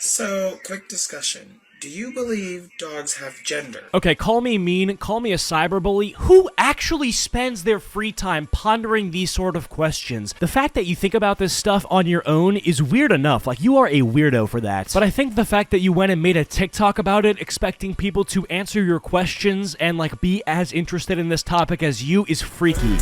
So, quick discussion. Do you believe dogs have gender? Okay, call me mean, call me a cyberbully. Who actually spends their free time pondering these sort of questions? The fact that you think about this stuff on your own is weird enough. Like, you are a weirdo for that. But I think the fact that you went and made a TikTok about it, expecting people to answer your questions and, like, be as interested in this topic as you is freaky.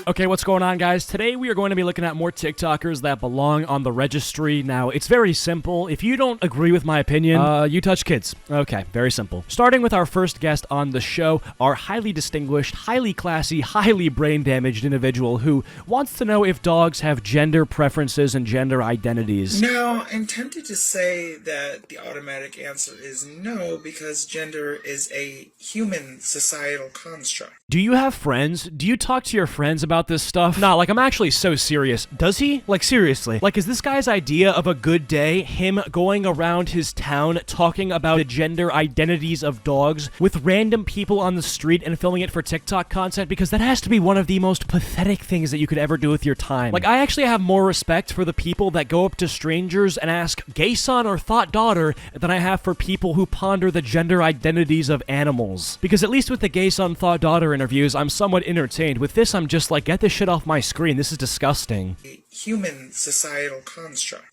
Okay, what's going on, guys? Today we are going to be looking at more TikTokers that belong on the registry. Now, it's very simple. If you don't agree with my opinion, you touch kids. Okay, very simple. Starting with our first guest on the show, our highly distinguished, highly classy, highly brain-damaged individual who wants to know if dogs have gender preferences and gender identities. Now, I'm tempted to say that the automatic answer is no, because gender is a human societal construct. Do you have friends? Do you talk to your friends about this stuff? Nah, like, I'm actually so serious. Does he? Like, seriously. Like, is this guy's idea of a good day him going around his town talking about the gender identities of dogs with random people on the street and filming it for TikTok content? Because that has to be one of the most pathetic things that you could ever do with your time. Like, I actually have more respect for the people that go up to strangers and ask gay son or thought daughter than I have for people who ponder the gender identities of animals. Because at least with the gay son thought daughter interviews, I'm somewhat entertained. With this, I'm just like, get this shit off my screen. This is disgusting. A human societal construct.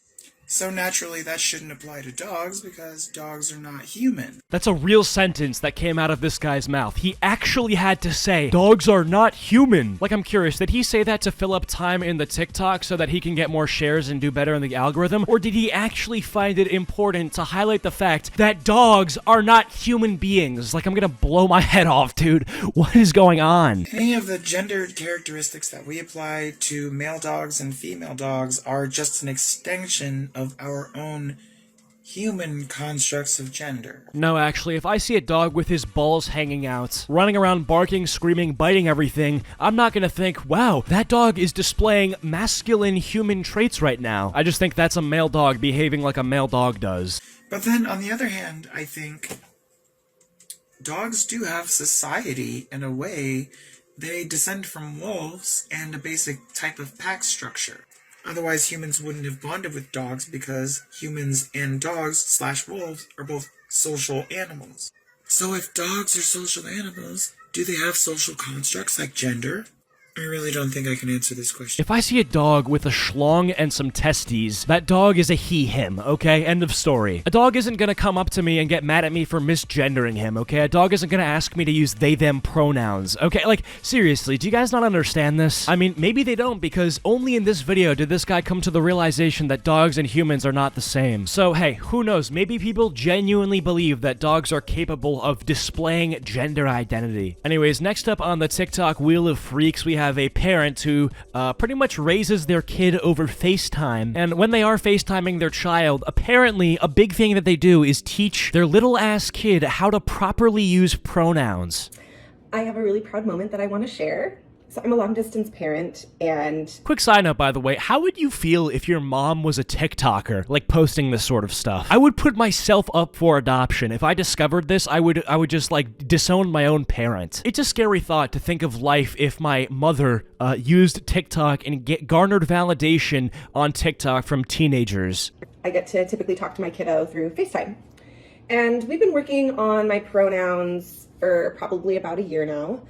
So naturally, that shouldn't apply to dogs because dogs are not human. That's a real sentence that came out of this guy's mouth. He actually had to say, dogs are not human. Like, I'm curious, did he say that to fill up time in the TikTok so that he can get more shares and do better in the algorithm? Or did he actually find it important to highlight the fact that dogs are not human beings? Like, I'm gonna blow my head off, dude. What is going on? Any of the gendered characteristics that we apply to male dogs and female dogs are just an extension of our own human constructs of gender. No, actually, if I see a dog with his balls hanging out, running around barking, screaming, biting everything, I'm not gonna think, wow, that dog is displaying masculine human traits right now. I just think that's a male dog behaving like a male dog does. But then, on the other hand, I think dogs do have society in a way. They descend from wolves and a basic type of pack structure. Otherwise, humans wouldn't have bonded with dogs because humans and dogs / wolves are both social animals. So if dogs are social animals, do they have social constructs like gender? I really don't think I can answer this question. If I see a dog with a schlong and some testes, that dog is a he/him, okay? End of story. A dog isn't gonna come up to me and get mad at me for misgendering him, okay? A dog isn't gonna ask me to use they/them pronouns, okay? Like, seriously, do you guys not understand this? I mean, maybe they don't, because only in this video did this guy come to the realization that dogs and humans are not the same. So, hey, who knows? Maybe people genuinely believe that dogs are capable of displaying gender identity. Anyways, next up on the TikTok Wheel of Freaks, we have a parent who pretty much raises their kid over FaceTime, and when they are FaceTiming their child, apparently a big thing that they do is teach their little ass kid how to properly use pronouns. I have a really proud moment that I want to share. So I'm a long-distance parent, and... Quick side note, by the way, how would you feel if your mom was a TikToker, like posting this sort of stuff? I would put myself up for adoption. If I discovered this, I would just, like, disown my own parent. It's a scary thought to think of life if my mother used TikTok and garnered validation on TikTok from teenagers. I get to typically talk to my kiddo through FaceTime. And we've been working on my pronouns for probably about a year now.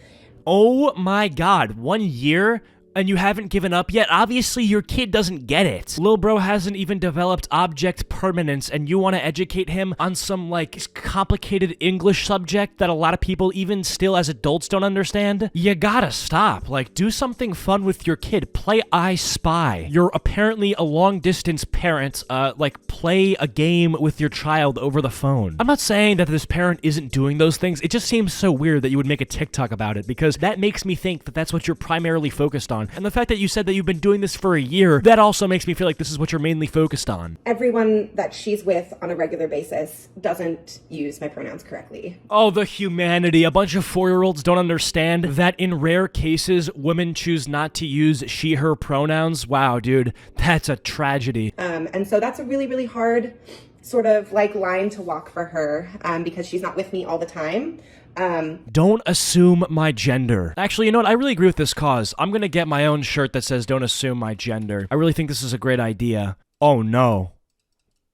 Oh my god, 1 year? And you haven't given up yet? Obviously, your kid doesn't get it. Lil bro hasn't even developed object permanence, and you want to educate him on some, like, complicated English subject that a lot of people, even still as adults, don't understand? You gotta stop. Like, do something fun with your kid. Play I Spy. You're apparently a long-distance parent. Like, play a game with your child over the phone. I'm not saying that this parent isn't doing those things. It just seems so weird that you would make a TikTok about it, because that makes me think that that's what you're primarily focused on. And the fact that you said that you've been doing this for a year, that also makes me feel like this is what you're mainly focused on. Everyone that she's with on a regular basis doesn't use my pronouns correctly. Oh, the humanity. A bunch of 4-year-olds don't understand that in rare cases, women choose not to use she, her pronouns. Wow, dude, that's a tragedy. And so that's a really, really hard sort of like line to walk for her because she's not with me all the time. Don't assume my gender. Actually, you know what? I really agree with this cause. I'm gonna get my own shirt that says don't assume my gender. I really think this is a great idea. Oh no.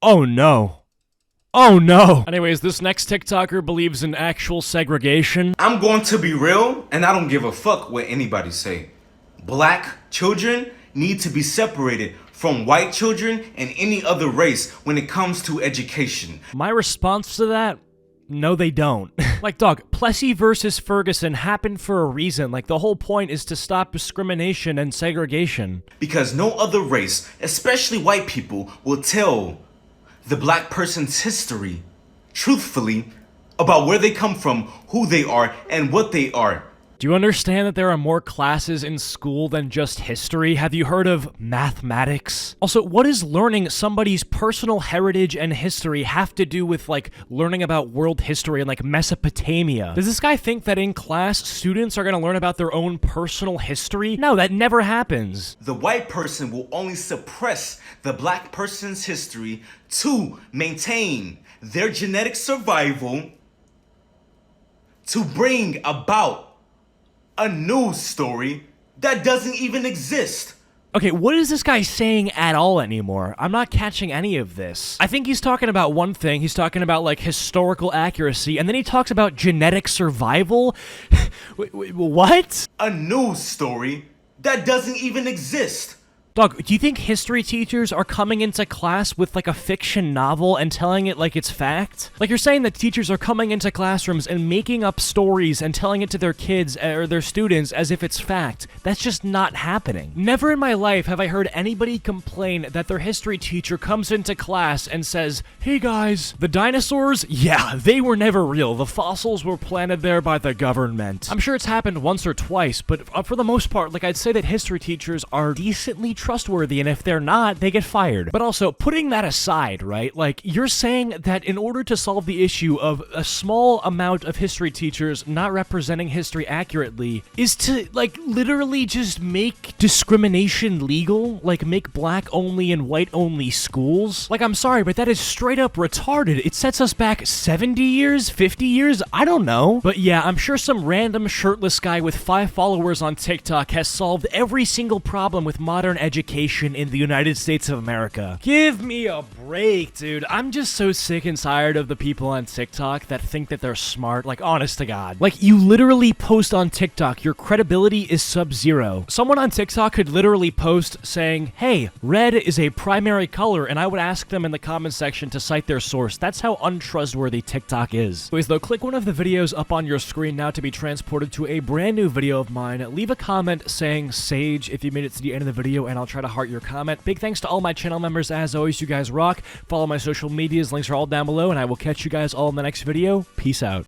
Oh no. Oh no! Anyways, this next TikToker believes in actual segregation. I'm going to be real, and I don't give a fuck what anybody say. Black children need to be separated from white children and any other race when it comes to education. My response to that? No, they don't. Like, dog, Plessy versus Ferguson happened for a reason. Like, the whole point is to stop discrimination and segregation. Because no other race, especially white people, will tell the black person's history truthfully about where they come from, who they are, and what they are. Do you understand that there are more classes in school than just history? Have you heard of mathematics? Also, what does learning somebody's personal heritage and history have to do with, like, learning about world history and, like, Mesopotamia? Does this guy think that in class, students are gonna learn about their own personal history? No, that never happens. The white person will only suppress the black person's history to maintain their genetic survival, to bring about a news story that doesn't even exist. Okay, what is this guy saying at all anymore? I'm not catching any of this. I think he's talking about one thing. He's talking about, like, historical accuracy, and then he talks about genetic survival? What? A news story that doesn't even exist. Dog, do you think history teachers are coming into class with, like, a fiction novel and telling it like it's fact? Like, you're saying that teachers are coming into classrooms and making up stories and telling it to their kids or their students as if it's fact. That's just not happening. Never in my life have I heard anybody complain that their history teacher comes into class and says, "Hey guys, the dinosaurs? Yeah, they were never real. The fossils were planted there by the government." I'm sure it's happened once or twice, but for the most part, like, I'd say that history teachers are decently trustworthy, and if they're not, they get fired. But also, putting that aside, right, like, you're saying that in order to solve the issue of a small amount of history teachers not representing history accurately is to, like, literally just make discrimination legal? Like, make black only and white only schools? Like, I'm sorry, but that is straight up retarded. It sets us back 70 years, 50 years, I don't know. But yeah, I'm sure some random shirtless guy with 5 followers on TikTok has solved every single problem with modern education in the United States of America. Give me a break, dude. I'm just so sick and tired of the people on TikTok that think that they're smart. Like, honest to God. Like, you literally post on TikTok, your credibility is sub-zero. Someone on TikTok could literally post saying, "Hey, red is a primary color," and I would ask them in the comment section to cite their source. That's how untrustworthy TikTok is. Anyways, though, click one of the videos up on your screen now to be transported to a brand new video of mine. Leave a comment saying "Sage" if you made it to the end of the video, and I'll try to heart your comment. Big thanks to all my channel members. As always, you guys rock. Follow my social medias. Links are all down below, and I will catch you guys all in the next video. Peace out.